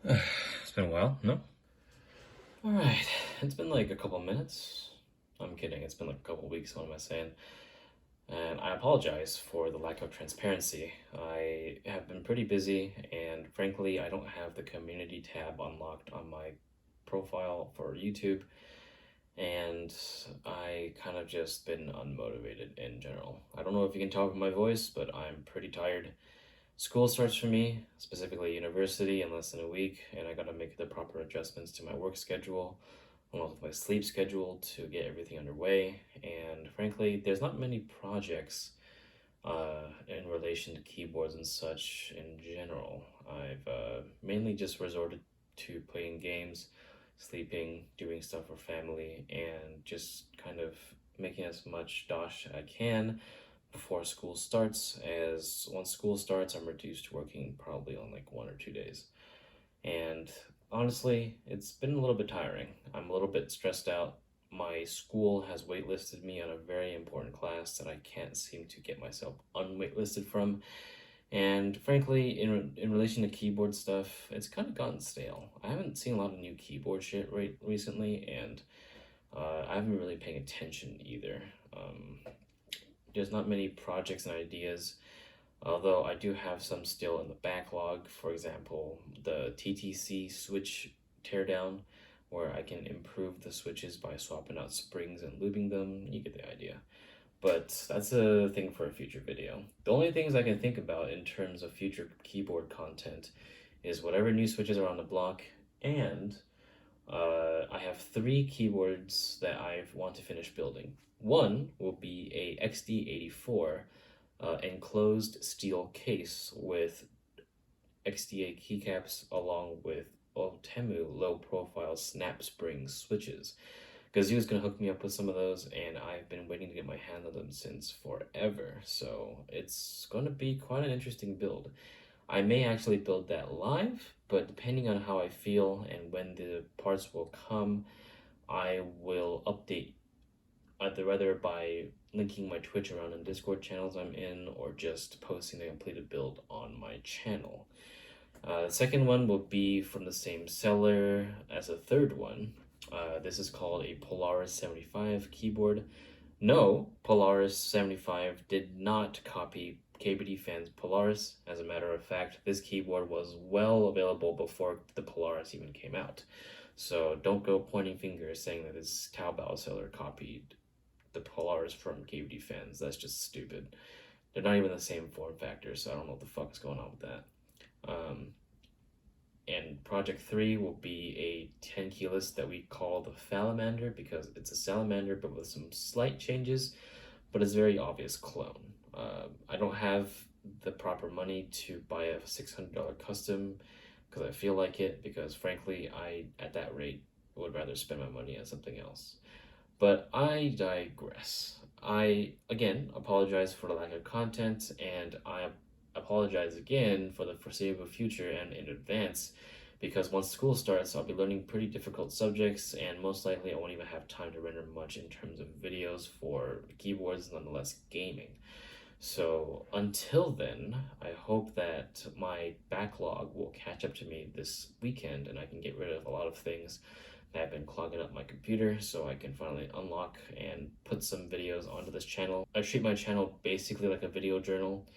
It's been a while, no? Alright, it's been like a couple minutes. I'm kidding, it's been like a couple weeks, what am I saying? And I apologize for the lack of transparency. I have been pretty busy, and frankly, I don't have the community tab unlocked on my profile for YouTube, and I kind of just been unmotivated in general. I don't know if you can tell from my voice, but I'm pretty tired. School starts for me, specifically university, in less than a week, and I gotta make the proper adjustments to my work schedule, along with my sleep schedule to get everything underway. And frankly, there's not many projects in relation to keyboards and such in general. I've mainly just resorted to playing games, sleeping, doing stuff for family, and just kind of making as much dosh I can before school starts, as once school starts, I'm reduced to working probably on like 1 or 2 days. And honestly, it's been a little bit tiring. I'm a little bit stressed out. My school has waitlisted me on a very important class that I can't seem to get myself unwaitlisted from. And frankly, in relation to keyboard stuff, it's kind of gotten stale. I haven't seen a lot of new keyboard shit recently, and I haven't been really paying attention either. There's not many projects and ideas, although I do have some still in the backlog. For example, the TTC switch teardown, where I can improve the switches by swapping out springs and lubing them. You get the idea. But that's a thing for a future video. The only things I can think about in terms of future keyboard content is whatever new switches are on the block, and I have 3 keyboards that I want to finish building. One will be a XD84 enclosed steel case with XDA keycaps along with Otemu low profile snap spring switches. Gazoo's gonna hook me up with some of those, and I've been waiting to get my hand on them since forever, so it's gonna be quite an interesting build. I may actually build that live, but depending on how I feel and when the parts will come, I will update either by linking my Twitch around in Discord channels I'm in, or just posting the completed build on my channel. The second one will be from the same seller as the third one. This is called a Polaris 75 keyboard. No, Polaris 75 did not copy KBD fans Polaris. As a matter of fact, this keyboard was well available before the Polaris even came out. So don't go pointing fingers saying that this Taobao seller copied the Polaris from KBD fans. That's just stupid. They're not even the same form factor, so I don't know what the fuck is going on with that. And Project 3 will be a 10 key list that we call the Salamander, because it's a salamander but with some slight changes, but it's a very obvious clone. I don't have the proper money to buy a $600 custom because I feel like it, because frankly, I, at that rate, would rather spend my money on something else. But I digress. I, again, apologize for the lack of content, and I apologize again for the foreseeable future and in advance, because once school starts, I'll be learning pretty difficult subjects, and most likely I won't even have time to render much in terms of videos for keyboards, nonetheless gaming. So until then, I hope that my backlog will catch up to me this weekend and I can get rid of a lot of things that have been clogging up my computer, so I can finally unlock and put some videos onto this channel. I treat my channel basically like a video journal.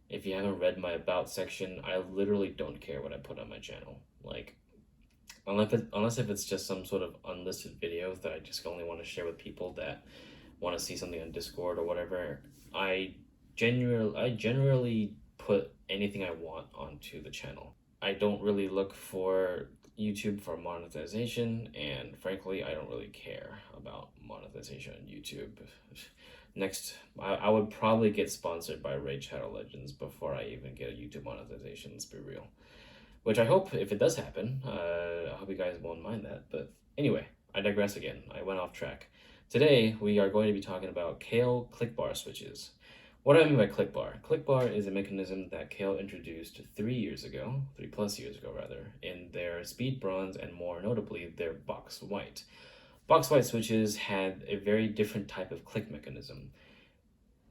If you haven't read my about section, I literally don't care what I put on my channel. Like, unless if it's just some sort of unlisted video that I just only want to share with people that want to see something on Discord or whatever, I generally put anything I want onto the channel. I don't really look for YouTube for monetization, and frankly, I don't really care about monetization on YouTube. Next, I would probably get sponsored by Raid Shadow Legends before I even get a YouTube monetization, let's be real. Which I hope, if it does happen, I hope you guys won't mind that. But anyway, I digress again. I went off track. Today, we are going to be talking about Kailh Clickbar switches. What do I mean by Clickbar? Clickbar is a mechanism that Kailh introduced 3 years ago, 3+ years ago rather, in their Speed Bronze and more notably their Box White. Box White switches had a very different type of click mechanism.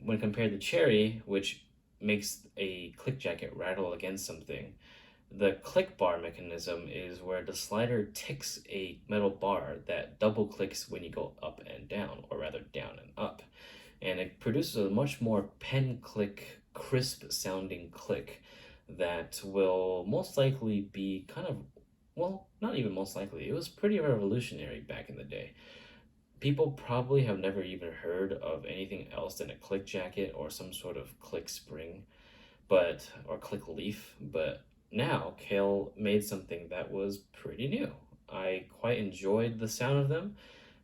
When compared to Cherry, which makes a click jacket rattle against something, The click bar mechanism is where the slider ticks a metal bar that double clicks when you go up and down, or rather down and up. And it produces a much more pen click, crisp sounding click that will most likely be kind of, well, not even most likely, it was pretty revolutionary back in the day. People probably have never even heard of anything else than a click jacket or some sort of click spring, or click leaf, but now Kailh made something that was pretty new. I quite enjoyed the sound of them.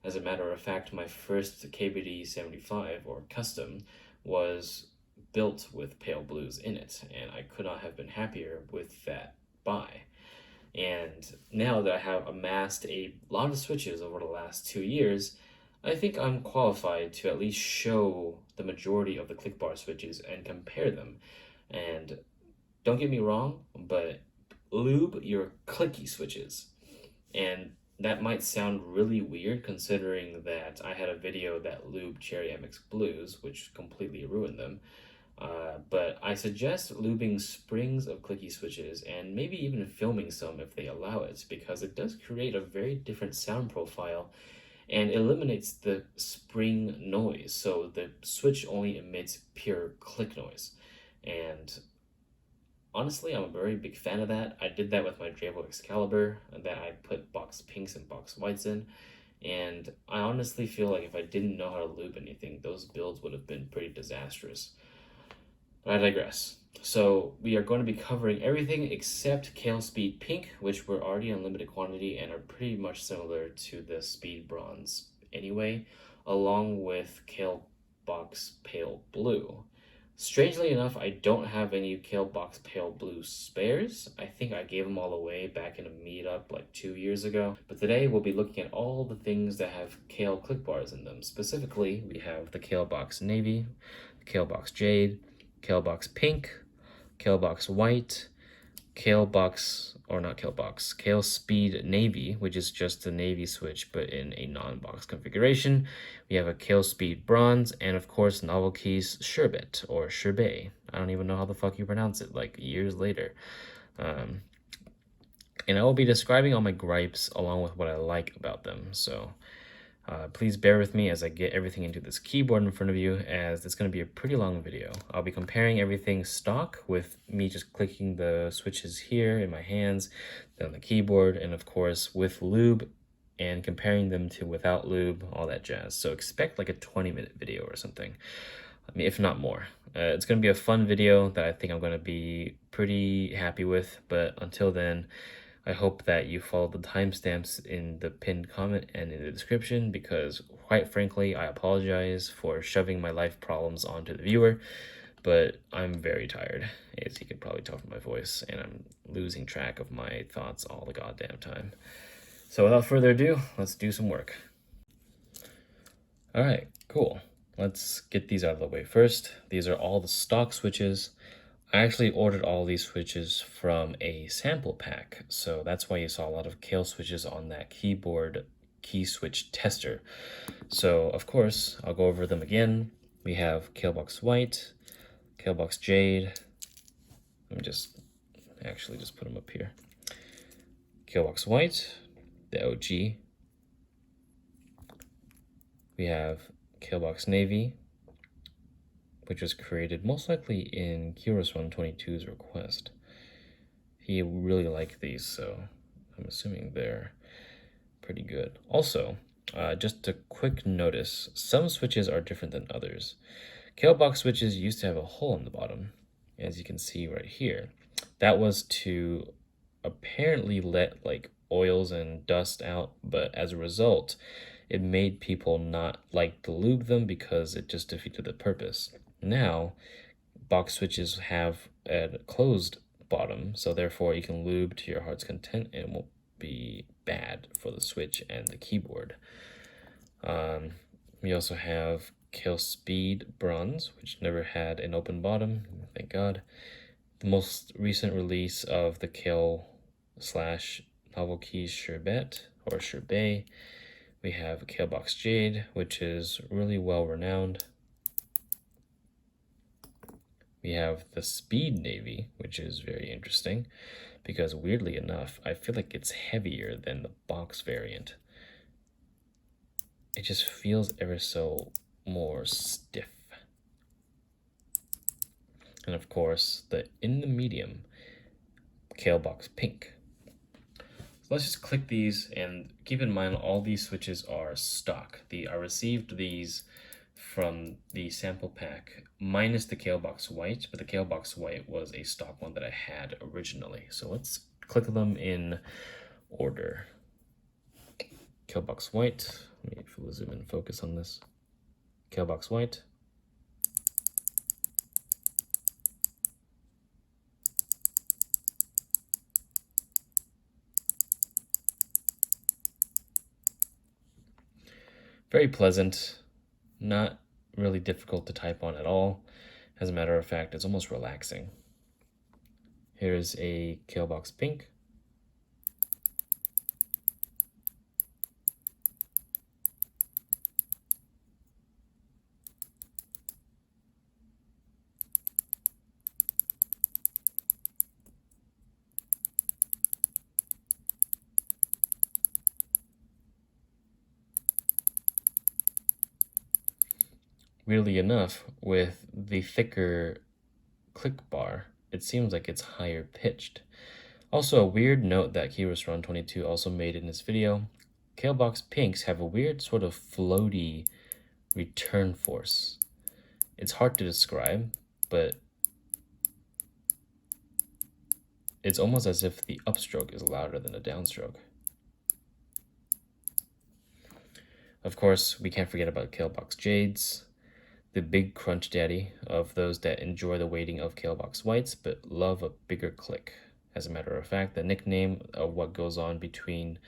As a matter of fact, my first KBD 75 or custom was built with pale blues in it, and I could not have been happier with that buy. And now that I have amassed a lot of switches over the last 2 years, I think I'm qualified to at least show the majority of the Clickbar switches and compare them. And don't get me wrong, but lube your clicky switches. And that might sound really weird considering that I had a video that lubed Cherry MX Blues, which completely ruined them. But I suggest lubing springs of clicky switches and maybe even filming some if they allow it, because it does create a very different sound profile and eliminates the spring noise. So the switch only emits pure click noise. And honestly, I'm a very big fan of that. I did that with my Jade Excalibur that I put box pinks and box whites in. And I honestly feel like if I didn't know how to lube anything, those builds would have been pretty disastrous. But I digress. So we are going to be covering everything except Kailh Speed Pink, which were already in limited quantity and are pretty much similar to the Speed Bronze anyway, along with Kailh Box Pale Blue. Strangely enough, I don't have any Kailh Box Pale Blue spares. I think I gave them all away back in a meetup like 2 years ago. But today we'll be looking at all the things that have Kailh Clickbars in them. Specifically, we have the Kailh Box Navy, the Kailh Box Jade, Kailh Box Pink, Kailh Box White, Kailh Box, or not Kailh Box, Kailh Speed Navy, which is just the Navy switch but in a non-box configuration. We have a Kailh Speed Bronze, and of course Novelty's Sherbet, or Sherbet. I don't even know how the fuck you pronounce it, like years later. And I will be describing all my gripes along with what I like about them, so please bear with me as I get everything into this keyboard in front of you, as it's going to be a pretty long video. I'll be comparing everything stock with me just clicking the switches here in my hands, then on the keyboard, and of course with lube, and comparing them to without lube, all that jazz. So expect like a 20-minute video or something, I mean, if not more. It's going to be a fun video that I think I'm going to be pretty happy with, but until then, I hope that you follow the timestamps in the pinned comment and in the description, because quite frankly, I apologize for shoving my life problems onto the viewer, but I'm very tired, as you can probably tell from my voice, and I'm losing track of my thoughts all the goddamn time. So without further ado, let's do some work. All right, cool. Let's get these out of the way first. These are all the stock switches. I actually ordered all these switches from a sample pack, so that's why you saw a lot of Kailh switches on that keyboard key switch tester. So of course, I'll go over them again. We have Kailh Box White, Kailh Box Jade. Let me just put them up here. Kailh Box White, the OG. We have Kailh Box Navy, which was created most likely in Kyrus122's request. He really liked these, so I'm assuming they're pretty good. Also, just a quick notice, some switches are different than others. Kailh Box switches used to have a hole in the bottom, as you can see right here. That was to apparently let like oils and dust out, but as a result, it made people not like to lube them because it just defeated the purpose. Now, box switches have a closed bottom, so therefore you can lube to your heart's content and it won't be bad for the switch and the keyboard. We also have Kailh Speed Bronze, which never had an open bottom, thank God. The most recent release of the Kailh / Novelty's Sherbet, or Sherbet. We have Kailh Box Jade, which is really well renowned. We have the Speed Navy, which is very interesting because weirdly enough, I feel like it's heavier than the box variant. It just feels ever so more stiff. And of course, in the medium, Kailh BOX Pink. So let's just click these, and keep in mind all these switches are stock. I received these from the sample pack minus the Kailh BOX White, but the Kailh BOX White was a stock one that I had originally. So let's click them in order. Kailh BOX White. Let me zoom in and focus on this. Kailh BOX White. Very pleasant, not really difficult to type on at all. As a matter of fact, it's almost relaxing. Here's a Kailh BOX Pink. Weirdly enough, with the thicker Clickbar, it seems like it's higher pitched. Also, a weird note that KeyRestaurant22 also made in this video, Kailh BOX Pinks have a weird sort of floaty return force. It's hard to describe, but it's almost as if the upstroke is louder than the downstroke. Of course, we can't forget about Kailh BOX Jades, the big crunch daddy of those that enjoy the weighting of Kailh BOX Whites but love a bigger click. As a matter of fact, the nickname of what goes on between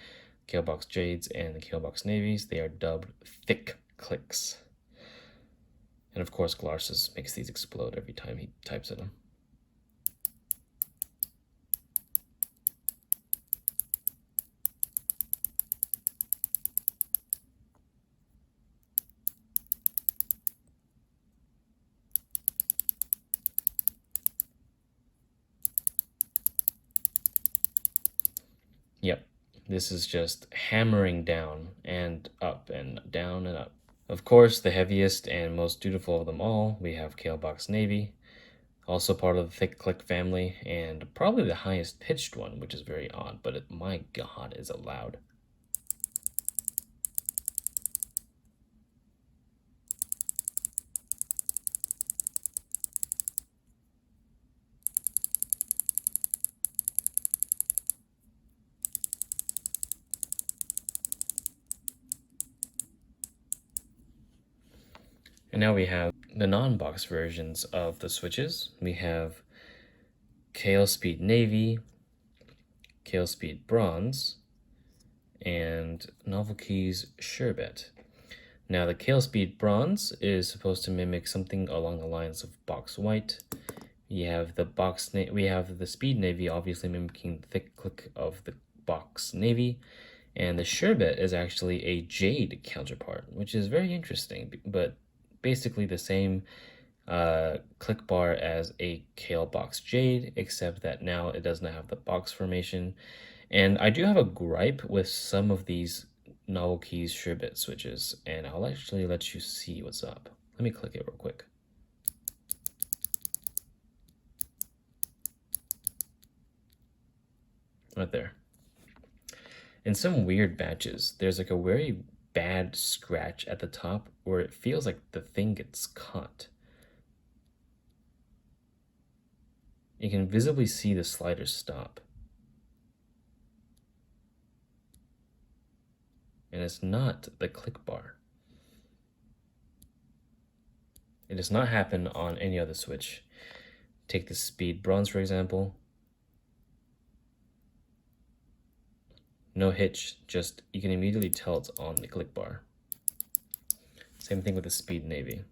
Kailh BOX Jades and the Kailh BOX Navies, they are dubbed thick clicks. And of course, Glarsis makes these explode every time he types in them. Yep, this is just hammering down and up and down and up. Of course, the heaviest and most dutiful of them all, we have Kailh BOX Navy, also part of the thick click family, and probably the highest pitched one, which is very odd, but my god, is it loud. And now we have the non-box versions of the switches. We have Kailh Speed Navy, Kailh Speed Bronze, and Novel Keys Sherbet. Now the Kailh Speed Bronze is supposed to mimic something along the lines of Box White. We have the Speed Navy obviously mimicking the thick click of the Box Navy, and the Sherbet is actually a Jade counterpart, which is very interesting, but basically the same click bar as a Kailh BOX Jade, except that now it does not have the box formation. And I do have a gripe with some of these Novel Keys Sherbet switches, and I'll actually let you see what's up. Let me click it real quick. Right there. In some weird batches, there's like a very bad scratch at the top where it feels like the thing gets caught. You can visibly see the slider stop. And it's not the click bar. It does not happen on any other switch. Take the Speed Bronze, for example. No hitch, just you can immediately tell it's on the click bar. Same thing with the Speed Navy.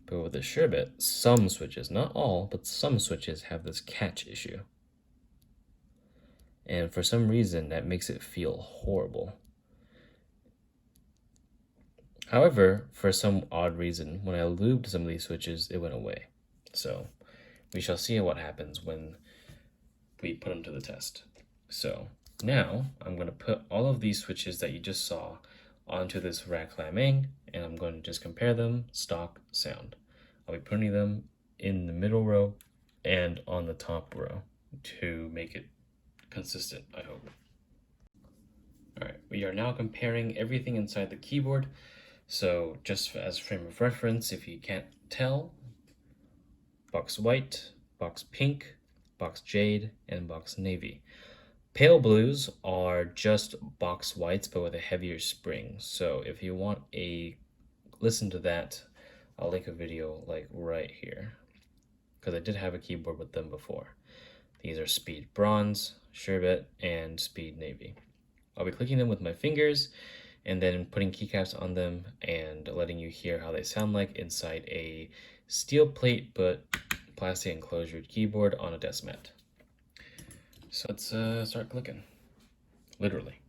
But with the Sherbet, some switches, not all, but some switches have this catch issue. And for some reason, that makes it feel horrible. However, for some odd reason, when I lubed some of these switches, it went away. So we shall see what happens when we put them to the test. So now I'm going to put all of these switches that you just saw onto this RAKK Lam-Ang, and I'm going to just compare them stock sound. I'll be putting them in the middle row and on the top row to make it consistent, I hope. Alright, we are now comparing everything inside the keyboard. So just as frame of reference, if you can't tell, box white, box pink, box jade, and box navy. Pale blues are just box whites but with a heavier spring. So if you want a listen to that, I'll link a video like right here, because I did have a keyboard with them before. These are Speed Bronze, Sherbet, and Speed Navy. I'll be clicking them with my fingers and then putting keycaps on them and letting you hear how they sound like inside a steel plate but plastic enclosured keyboard on a desk mat. So let's start clicking, literally.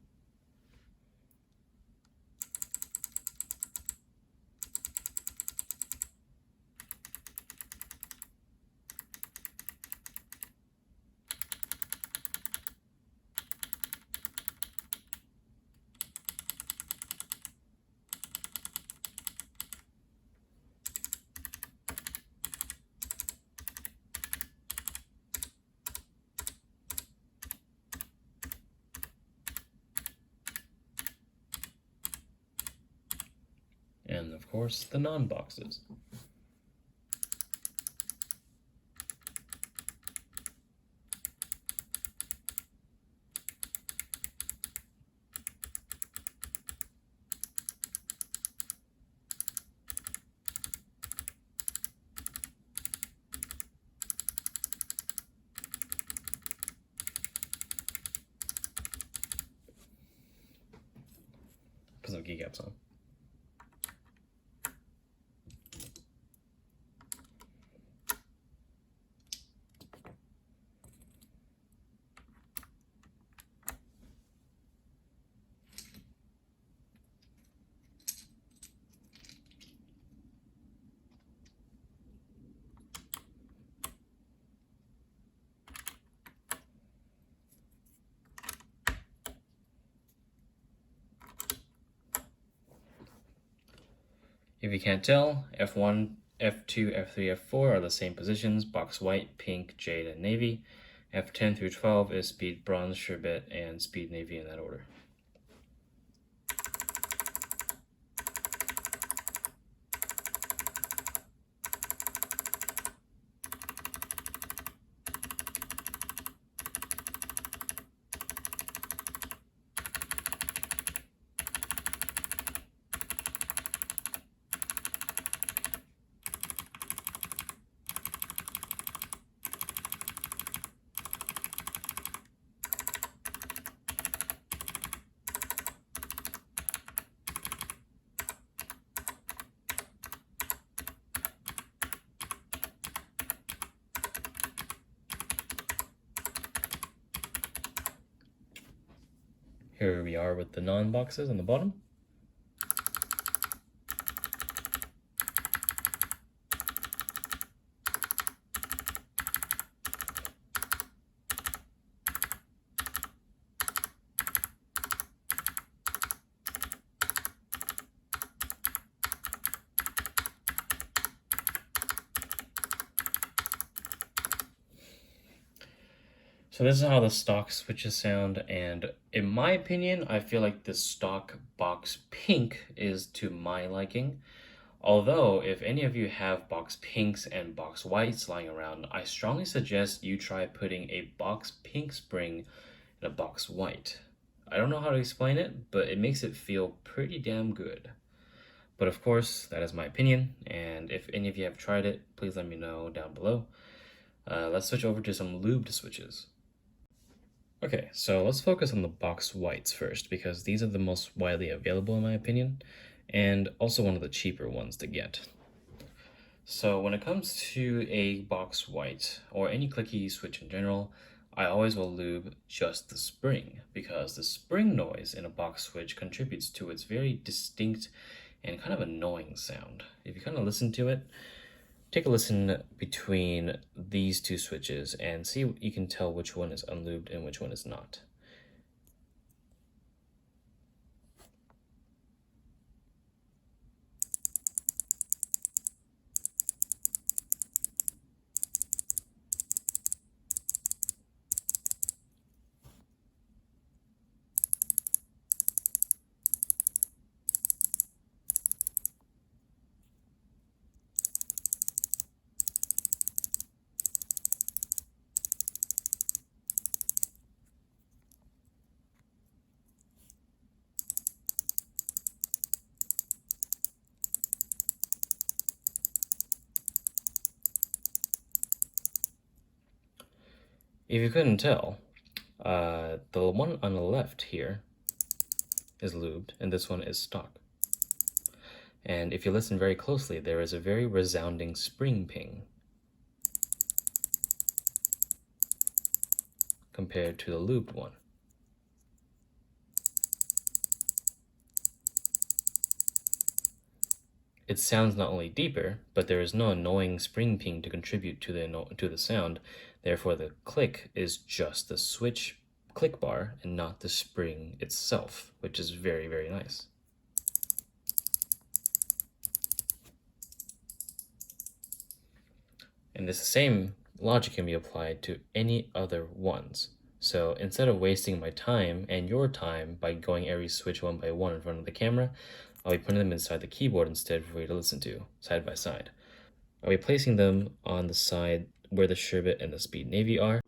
And of course, the non-boxes. Put some keycaps on. If you can't tell, F1, F2, F3, F4 are the same positions, box white, pink, jade, and navy. F10 through 12 is Speed Bronze, Sherbet, and Speed Navy in that order. Here we are with the non-boxes on the bottom. So this is how the stock switches sound, and in my opinion, I feel like the stock box pink is to my liking. Although, if any of you have box pinks and box whites lying around, I strongly suggest you try putting a box pink spring in a box white. I don't know how to explain it, but it makes it feel pretty damn good. But of course, that is my opinion, and if any of you have tried it, please let me know down below. Let's switch over to some lubed switches. Okay, so let's focus on the box whites first, because these are the most widely available in my opinion, and also one of the cheaper ones to get. So when it comes to a box white, or any clicky switch in general, I always will lube just the spring, because the spring noise in a box switch contributes to its very distinct and kind of annoying sound. If you kind of listen to it, take a listen between these two switches and see you can tell which one is unlubed and which one is not. If you couldn't tell, the one on the left here is lubed and this one is stock. And if you listen very closely, there is a very resounding spring ping compared to the lubed one. It sounds not only deeper, but there is no annoying spring ping to contribute to the sound. Therefore, the click is just the switch click bar and not the spring itself, which is very, very nice. And this same logic can be applied to any other ones. So instead of wasting my time and your time by going every switch one by one in front of the camera, I'll be putting them inside the keyboard instead for you to listen to, side by side. I'll be placing them on the side where the Sherbet and the Speed Navy are.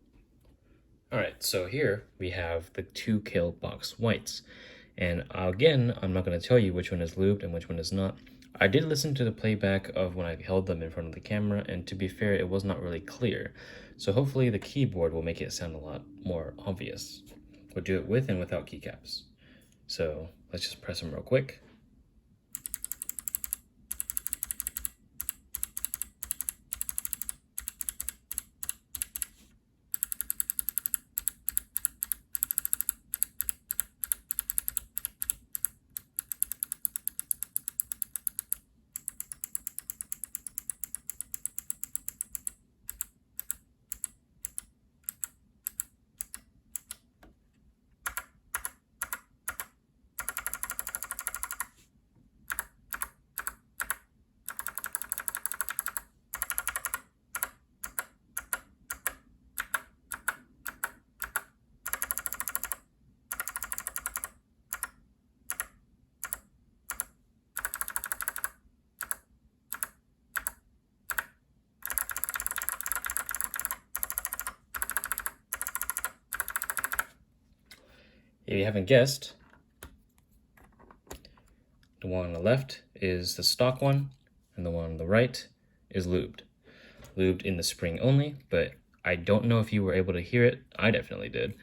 Alright, so here we have the two Kailh BOX Whites. And again, I'm not going to tell you which one is lubed and which one is not. I did listen to the playback of when I held them in front of the camera, and to be fair, it was not really clear. So hopefully the keyboard will make it sound a lot more obvious. We'll do it with and without keycaps. So let's just press them real quick. If you haven't guessed, the one on the left is the stock one, and the one on the right is lubed. Lubed in the spring only, but I don't know if you were able to hear it. I definitely did,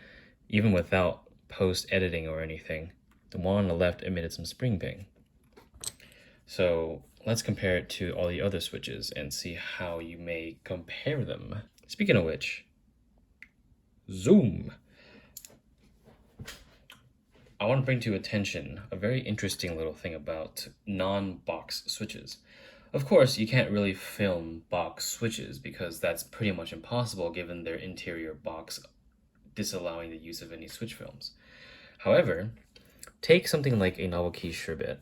even without post-editing or anything. The one on the left emitted some spring ping. So let's compare it to all the other switches and see how you may compare them. Speaking of which, zoom. I want to bring to your attention a very interesting little thing about non-box switches. Of course, you can't really film box switches because that's pretty much impossible given their interior box disallowing the use of any switch films. However, take something like a novelty Sherbet,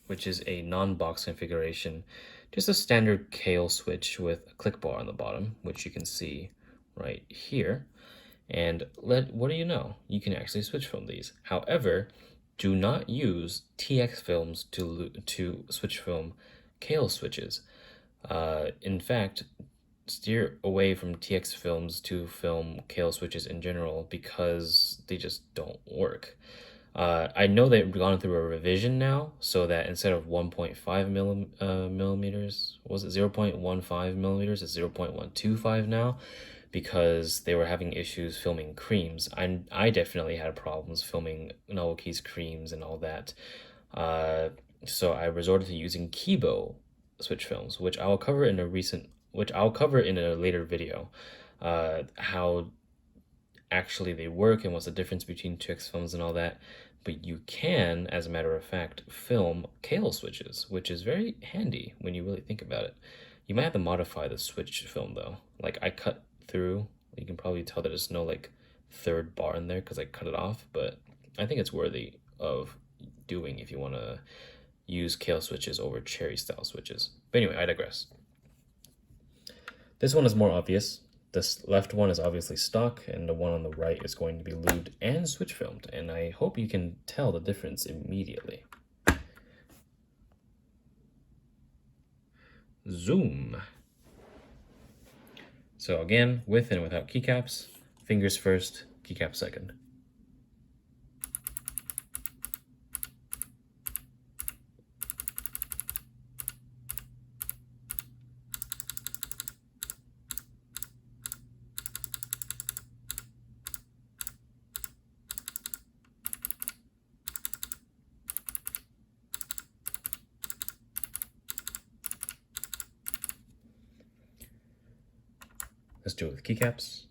which is a non-box configuration, just a standard Kailh switch with a clickbar on the bottom, which you can see right here. And what do you know? You can actually switch film these. However, do not use TX films to switch film Kailh switches. In fact, steer away from TX films to film Kailh switches in general because they just don't work. I know they've gone through a revision now, so that instead of 1.5 millimeters, was it 0.15 millimeters? It's 0.125 now, because they were having issues filming creams. I definitely had problems filming novelties, creams, and all that. So I resorted to using Kibo switch films, which I'll cover in a later video. How actually they work and what's the difference between 2x films and all that. but you can, as a matter of fact, film Kailh switches, which is very handy when you really think about it. You might have to modify the switch film though. Like I cut through, you can probably tell that there's no like third bar in there because I cut it off, but I think it's worthy of doing if you want to use Kailh switches over cherry style switches. But anyway, I digress. This one is more obvious. This left one is obviously stock, and the one on the right is going to be lubed and switch filmed, and I hope you can tell the difference immediately. Zoom. So again, with and without keycaps, fingers first, keycap second. Let's do it with keycaps.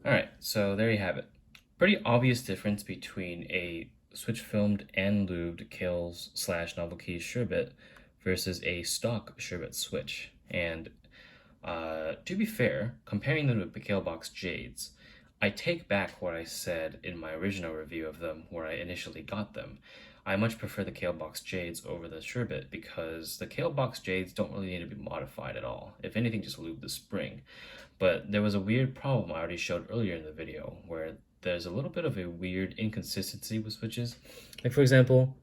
All right, so there you have it. Pretty obvious difference between a switch filmed and lubed Kailhs / Novel Keys Sherbet versus a stock Sherbet switch. And to be fair, comparing them to the Kailh BOX Jades, I take back what I said in my original review of them where I initially got them. I much prefer the Kailh BOX Jades over the Sherbet because the Kailh BOX Jades don't really need to be modified at all. If anything, just lube the spring. But there was a weird problem I already showed earlier in the video where there's a little bit of a weird inconsistency with switches. Like for example,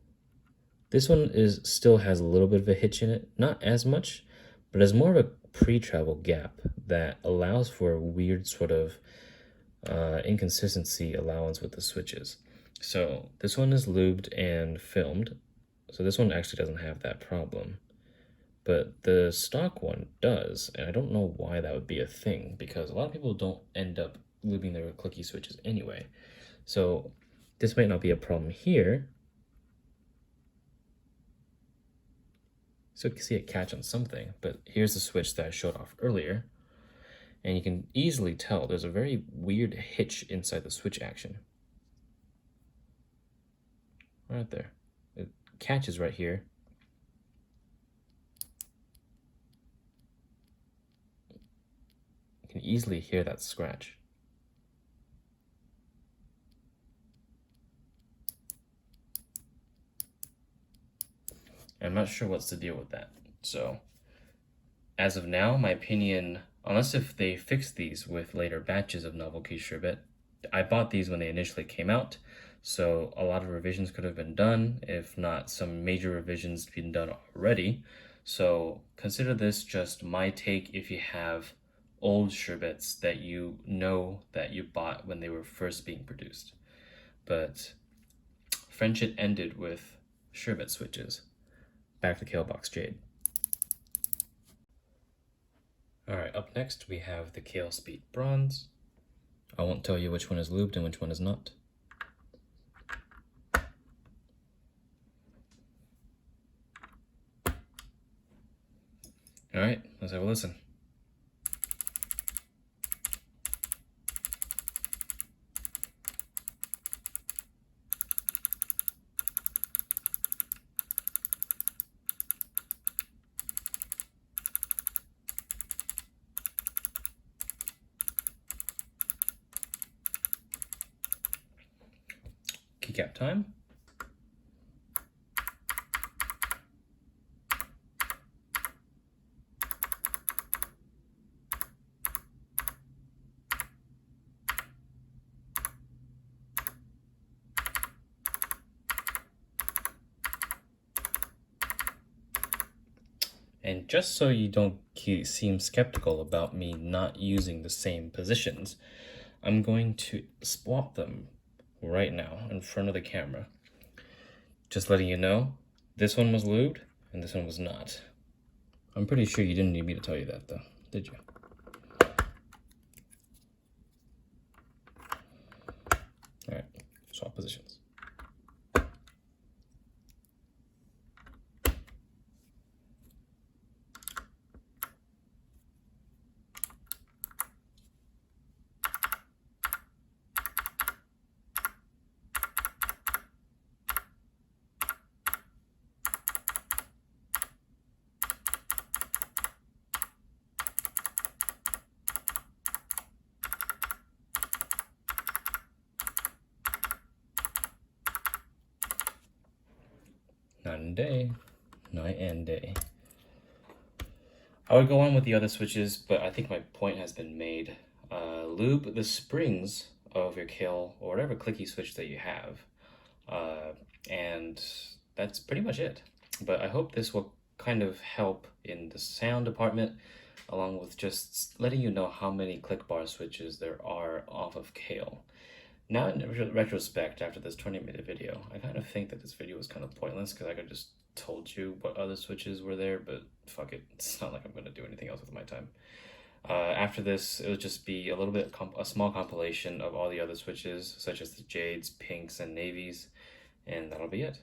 this one still has a little bit of a hitch in it, not as much, but there's more of a pre-travel gap that allows for a weird sort of inconsistency allowance with the switches. So this one is lubed and filmed, so this one actually doesn't have that problem. But the stock one does, and I don't know why that would be a thing, because a lot of people don't end up lubing their Clicky switches anyway. So this might not be a problem here. So you can see it catch on something, but here's the switch that I showed off earlier. And you can easily tell there's a very weird hitch inside the switch action. Right there. It catches right here. You can easily hear that scratch. I'm not sure what's the deal with that. So, as of now, my opinion, unless if they fix these with later batches of Novel Keys Sherbet, I bought these when they initially came out, so a lot of revisions could have been done, if not some major revisions been done already. So consider this just my take if you have old Sherbets that you know that you bought when they were first being produced. But friendship ended with Sherbet switches. Back to Kailh BOX Jade. Alright, up next we have the Kailh Speed Bronze. I won't tell you which one is lubed and which one is not. Alright, let's have a listen. Keycap time. And just so you don't seem skeptical about me not using the same positions, I'm going to swap them right now in front of the camera. Just letting you know, this one was lubed, and this one was not. I'm pretty sure you didn't need me to tell you that, though, did you? All right, swap positions. Night and day. I would go on with the other switches, but I think my point has been made. Lube the springs of your Kailh or whatever clicky switch that you have. And that's pretty much it. But I hope this will kind of help in the sound department, along with just letting you know how many Clickbar switches there are off of Kailh. Now in retrospect, after this 20-minute video, I kind of think that this video was kind of pointless because I could just told you what other switches were there, but fuck it, it's not like I'm gonna do anything else with my time. After this, it'll just be a little bit a small compilation of all the other switches, such as the Jades, Pinks, and Navies, and that'll be it.